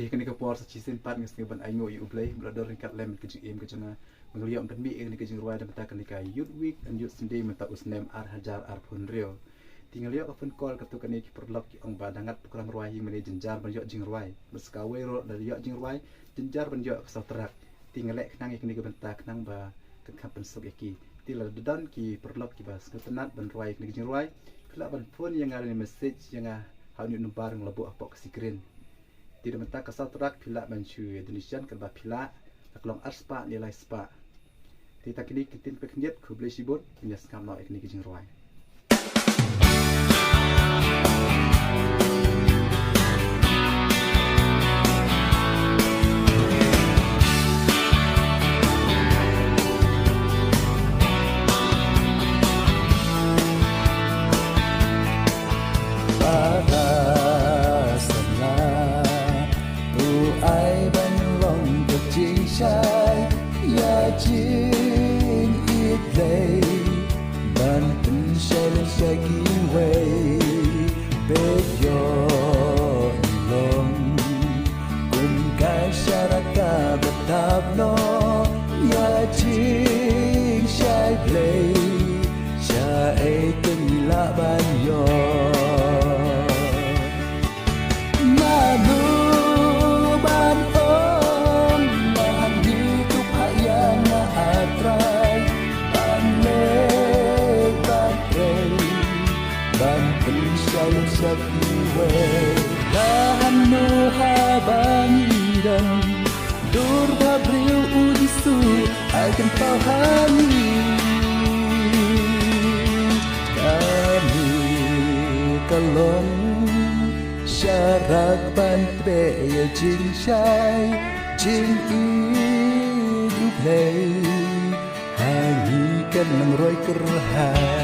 kini ke por sejisin pat ngesni ban aingo yu blay blador ringkat lem ke jing ke janga mengliam dan mi ini ke jing ruai dan mata kini ka youth week and youth sunday mata usnem ar hajar ar pun rio tinggal liok phone call ketu kini ki perlop ki ong badangat pukulan ruai hing mene jenjar ban yok jing ruai berskawe ro dari yok jing ruai jenjar ban yok kesal terak tinggal lek kenang kini ke benta kenang ba ke kapen sok ki tila dedan ki perlop ki bas ketenat ban ruai kini ke jing ruai pila ban phone yang ada message yang hau ni numbar ngelabu apok ke screen tidak mentah kesal terak pila bancu Indonesian kerba pila taklong arspa nilai spa kita kini kitin peknyet ku boleh sibut menyas kamno ekni kijing ruai akan pahami kami kalong syarat bantre ya jing shai jing hidup lei hangi kan mengroi kerah